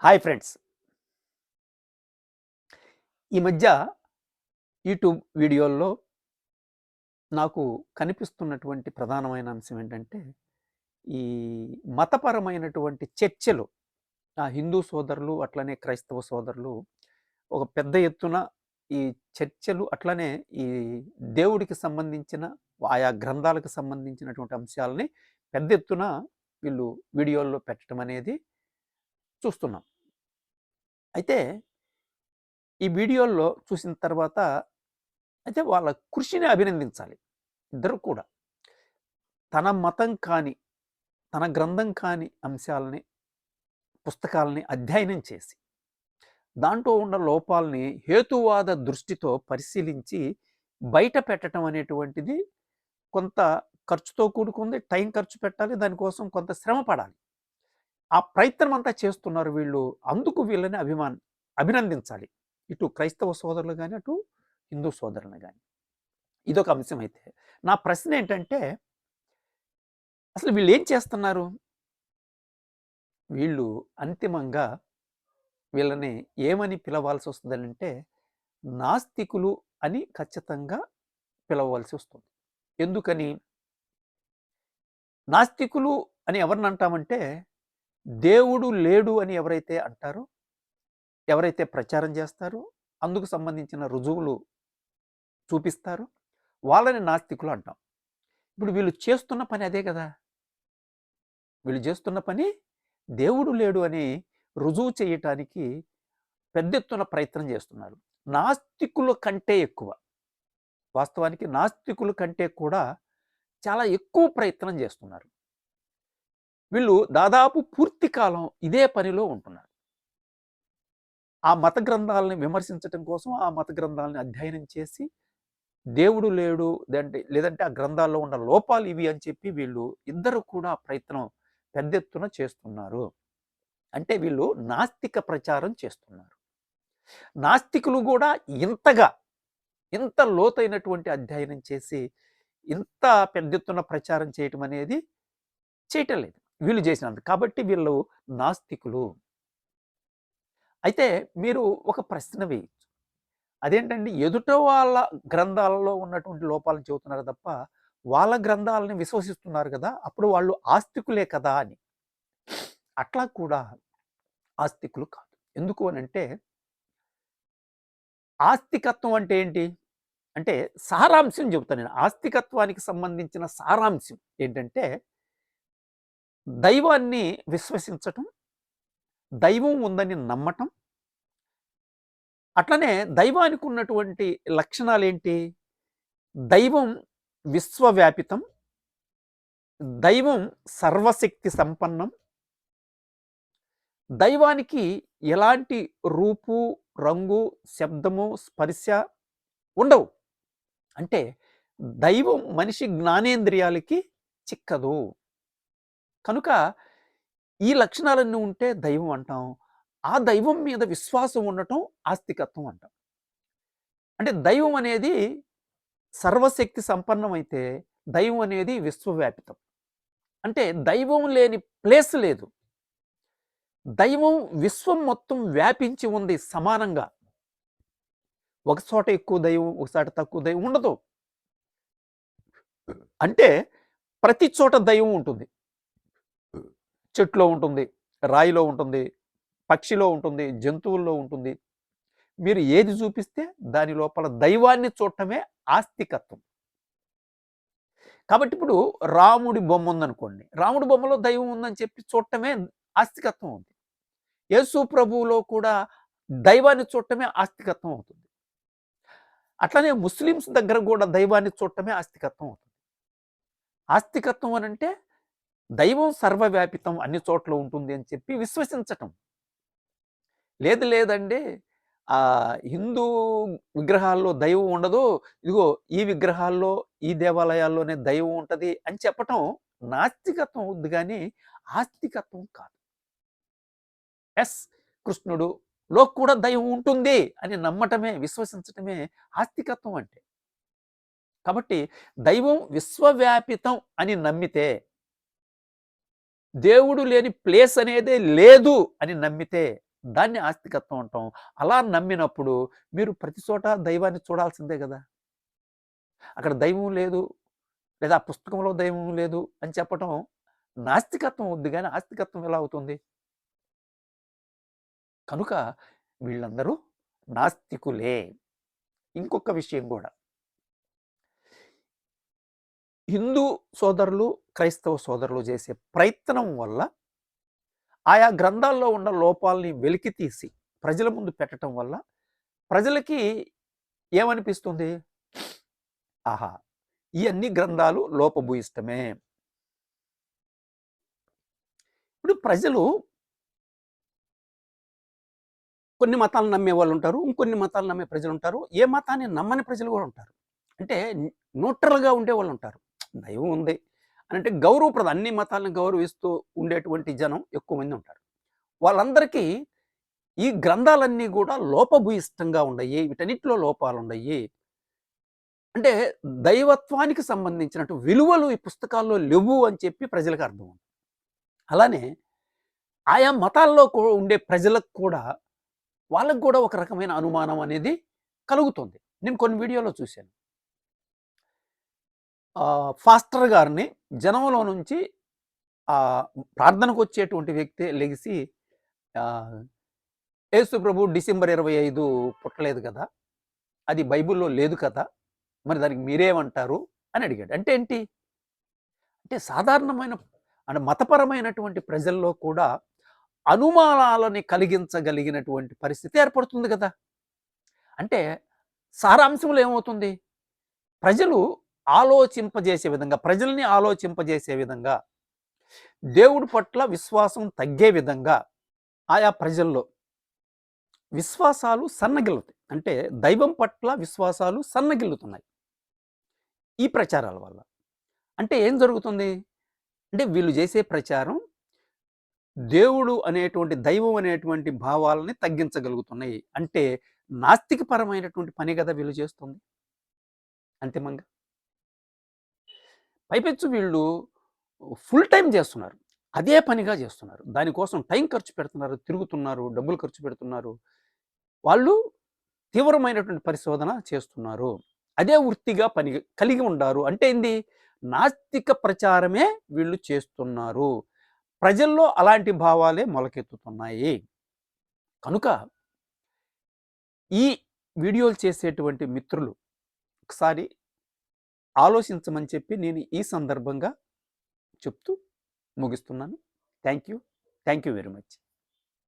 Hi friends. ఈ మధ్య YouTube వీడియోల్లో నాకు కనిపిస్తున్నటువంటి ప్రధానమైన అంశం ఏంటంటే, ఈ మతపరమైనటువంటి చర్చలు హిందూ సోదరులు, అట్లనే క్రైస్తవ సోదరులు ఒక పెద్ద ఎత్తున ఈ చర్చలు, అట్లనే ఈ దేవుడికి సంబంధించిన ఆయా గ్రంథాలకు సంబంధించినటువంటి అంశాలని పెద్ద ఎత్తున వీళ్ళు వీడియోల్లో పెట్టడం అనేది చూస్తున్నాం. అయితే ఈ వీడియోల్లో చూసిన తర్వాత అయితే వాళ్ళ కృషిని అభినందించాలి ఇద్దరు కూడా. తన మతం కాని, తన గ్రంథం కాని అంశాలని, పుస్తకాలని అధ్యయనం చేసి, దాంట్లో ఉన్న లోపాలని హేతువాద దృష్టితో పరిశీలించి బయట పెట్టడం అనేటువంటిది కొంత ఖర్చుతో కూడుకుంది. టైం ఖర్చు పెట్టాలి, దానికోసం కొంత శ్రమ పడాలి. ఆ ప్రయత్నం అంతా చేస్తున్నారు వీళ్ళు. అందుకు వీళ్ళని అభినందించాలి, ఇటు క్రైస్తవ సోదరులు కానీ, అటు హిందూ సోదరులను కానీ. ఇదొక అంశం. అయితే నా ప్రశ్న ఏంటంటే, అసలు వీళ్ళు ఏం చేస్తున్నారు? వీళ్ళు అంతిమంగా వీళ్ళని ఏమని పిలవాల్సి వస్తుందంటే, నాస్తికులు అని ఖచ్చితంగా పిలవవలసి వస్తుంది. ఎందుకని నాస్తికులు అని ఎవరిని అంటామంటే, దేవుడు లేడు అని ఎవరైతే అంటారో, ఎవరైతే ప్రచారం చేస్తారో, అందుకు సంబంధించిన రుజువులు చూపిస్తారో వాళ్ళని నాస్తికులు అంటాం. ఇప్పుడు వీళ్ళు చేస్తున్న పని అదే కదా. వీళ్ళు చేస్తున్న పని దేవుడు లేడు అని రుజువు చేయటానికి పెద్ద ఎత్తున ప్రయత్నం చేస్తున్నారు. నాస్తికుల కంటే ఎక్కువ, వాస్తవానికి నాస్తికుల కంటే కూడా చాలా ఎక్కువ ప్రయత్నం చేస్తున్నారు. వీళ్ళు దాదాపు పూర్తి కాలం ఇదే పనిలో ఉంటున్నారు. ఆ మత గ్రంథాలని విమర్శించటం కోసం, ఆ మత గ్రంథాలని అధ్యయనం చేసి, దేవుడు లేడు లేదంటే ఆ గ్రంథాల్లో ఉన్న లోపాలు ఇవి అని చెప్పి వీళ్ళు ఇద్దరు కూడా ప్రయత్నం పెద్ద ఎత్తున చేస్తున్నారు. అంటే వీళ్ళు నాస్తిక ప్రచారం చేస్తున్నారు. నాస్తికులు కూడా ఇంత లోతైనటువంటి అధ్యయనం చేసి ఇంత పెద్ద ఎత్తున ప్రచారం చేయటం అనేది చేయటం లేదు వీళ్ళు చేసినంత. కాబట్టి వీళ్ళు నాస్తికులు. అయితే మీరు ఒక ప్రశ్న వేయచ్చు. అదేంటండి, ఎదుట వాళ్ళ గ్రంథాలలో ఉన్నటువంటి లోపాలను చెబుతున్నారు తప్ప వాళ్ళ గ్రంథాలని విశ్వసిస్తున్నారు కదా, అప్పుడు వాళ్ళు ఆస్తికులే కదా అని. అట్లా కూడా ఆస్తికులు కాదు. ఎందుకు అని అంటే, ఆస్తికత్వం అంటే ఏంటి అంటే సారాంశం చెబుతాను నేను. ఆస్తికత్వానికి సంబంధించిన సారాంశం ఏంటంటే, దైవాన్ని విశ్వసించటం, దైవం ఉందని నమ్మటం, అట్లనే దైవానికి ఉన్నటువంటి లక్షణాలు ఏంటి? దైవం విశ్వవ్యాపితం, దైవం సర్వశక్తి సంపన్నం, దైవానికి ఎలాంటి రూపు, రంగు, శబ్దము, స్పర్శ ఉండవు. అంటే దైవం మనిషి జ్ఞానేంద్రియాలకి చిక్కదు. కనుక ఈ లక్షణాలన్నీ ఉంటే దైవం అంటాం. ఆ దైవం మీద విశ్వాసం ఉండటం ఆస్తికత్వం అంటాం. అంటే దైవం అనేది సర్వశక్తి సంపన్నమైతే దైవం అనేది విశ్వవ్యాపితం. అంటే దైవం లేని ప్లేస్ లేదు. దైవం విశ్వం మొత్తం వ్యాపించి ఉంది సమానంగా. ఒక చోట ఎక్కువ దైవం, ఒక చోట తక్కువ దైవం ఉండదు. అంటే ప్రతి చోట దైవం ఉంటుంది. చెట్లో ఉంటుంది, రాయిలో ఉంటుంది, పక్షిలో ఉంటుంది, జంతువుల్లో ఉంటుంది. మీరు ఏది చూపిస్తే దాని లోపల దైవాన్ని చూడటమే ఆస్తికత్వం. కాబట్టి ఇప్పుడు రాముడి బొమ్మ ఉందనుకోండి, రాముడి బొమ్మలో దైవం ఉందని చెప్పి చూడటమే ఆస్తికత్వం ఉంది. యేసు ప్రభువులో కూడా దైవాన్ని చూడటమే ఆస్తికత్వం అవుతుంది. అట్లనే ముస్లిమ్స్ దగ్గర కూడా దైవాన్ని చూడటమే ఆస్తికత్వం అవుతుంది. ఆస్తికత్వం అని అంటే దైవం సర్వవ్యాపితం, అన్ని చోట్ల ఉంటుంది అని చెప్పి విశ్వసించటం. లేదండి, హిందూ విగ్రహాల్లో దైవం ఉండదు, ఇదిగో ఈ విగ్రహాల్లో, ఈ దేవాలయాల్లోనే దైవం ఉంటుంది అని చెప్పటం నాస్తికత్వం అవుద్ది, కానీ ఆస్తికత్వం కాదు. కృష్ణుడులో కూడా దైవం ఉంటుంది అని నమ్మటమే, విశ్వసించటమే ఆస్తికత్వం అంటే. కాబట్టి దైవం విశ్వవ్యాపితం అని నమ్మితే, దేవుడు లేని ప్లేస్ అనేదే లేదు అని నమ్మితే దాన్ని ఆస్తికత్వం అంటాం. అలా నమ్మినప్పుడు మీరు ప్రతి చోట దైవాన్ని చూడాల్సిందే కదా! అక్కడ దైవం లేదు, లేదా ఆ పుస్తకంలో దైవం లేదు అని చెప్పటం నాస్తికత్వం అవుద్ది గానీ, ఆస్తికత్వం ఎలా అవుతుంది? కనుక వీళ్ళందరూ నాస్తికులే. ఇంకొక విషయం గూడా. హిందూ సోదరులు, క్రైస్తవ సోదరులు చేసే ప్రయత్నం వల్ల ఆయా గ్రంథాల్లో ఉన్న లోపాల్ని వెలికితీసి ప్రజల ముందు పెట్టటం వల్ల ప్రజలకి ఏమనిపిస్తుంది? ఆహా! ఈ అన్ని గ్రంథాలు లోపభూయిష్టమే. ఇప్పుడు ప్రజలు కొన్ని మతాలను నమ్మే వాళ్ళుంటారు. ఇంకొన్ని మతాలు నమ్మే ప్రజలుంటారు. ఏ మతాన్ని నమ్మని ప్రజలు గూడా ఉంటారు. అంటే న్యూట్రల్‌గా ఉండేవాళ్ళుంటారు. దైవం ఉంది అనంటే అన్ని మతాలను గౌరవిస్తూ ఉండేటువంటి జనం ఎక్కువ మంది ఉంటారు. వాళ్ళందరికీ ఈ గ్రంథాలన్నీ గూడా లోపభూయిష్టంగా ఉండయి. వీటన్నిటిలో లోపాలుండయి. అంటే దైవత్వానికి సంబంధించినటు విలువలు ఈ పుస్తకాల్లో లెవ్వు అని చెప్పి ప్రజలకు అర్థం. అలానే ఆయా మతాల్లో ఉండే ప్రజలకు కూడా వాళ్ళకి కూడా ఒక రకమైన అనుమానం అనేది కలుగుతుంది. నేను కొన్ని వీడియోలో చూశాను. ఫాస్టర్ గారిని జనంలో నుంచి ప్రార్థనకొచ్చేటువంటి వ్యక్తే లెగిసి ఆహ్, యేసు ప్రభు డిసెంబర్ 25 పుట్టలేదు కదా! అది బైబిల్‌లో లేదు కదా! మరి దానికి మీరేమంటారు అని అడిగాడు. అంటే ఏంటి? అంటే సాధారణమైన అంటే మతపరమైనటువంటి ప్రజల్లో కూడా అనుమానాలని కలిగించగలిగినటువంటి పరిస్థితి ఏర్పడుతుంది కదా! అంటే సారాంశంలో ఏమవుతుంది? ప్రజలు ఆలోచింపజేసే విధంగా, ప్రజల్ని ఆలోచింపజేసే విధంగా, దేవుడి పట్ల విశ్వాసం తగ్గే విధంగా ఆయా ప్రజల్లో విశ్వాసాలు సన్నగిల్లుతాయి. అంటే దైవం పట్ల విశ్వాసాలు సన్నగిల్లుతున్నాయి. ఈ ప్రచారాల వల్ల. అంటే ఏం జరుగుతుంది? అంటే వీళ్ళు చేసే ప్రచారం దేవుడు అనేటువంటి, దైవం అనేటువంటి భావాలని తగ్గించగలుగుతున్నాయి. అంటే నాస్తికపరమైనటువంటి పని గదా వీళ్ళు చేస్తుంది అంతిమంగా. పైపెచ్చు వీళ్ళు ఫుల్ టైమ్ చేస్తున్నారు. అదే పనిగా చేస్తున్నారు. దానికోసం టైం ఖర్చు పెడుతున్నారు, తిరుగుతున్నారు, డబ్బులు ఖర్చు పెడుతున్నారు. వాళ్ళు తీవ్రమైనటువంటి పరిశోధన చేస్తున్నారు. అదే వృత్తిగా పని కలిగి ఉండారు. అంటే ఏంది? నాస్తిక ప్రచారమే వీళ్ళు చేస్తున్నారు. ప్రజల్లో అలాంటి భావాలే మొలకెత్తుతున్నాయి. కనుక ఈ వీడియోలు చేసేటువంటి మిత్రులు ఒకసారి ఆలోచించమని చెప్పి నేను ఈ సందర్భంగా చెప్తూ ముగిస్తున్నాను. Thank you. Thank you very much.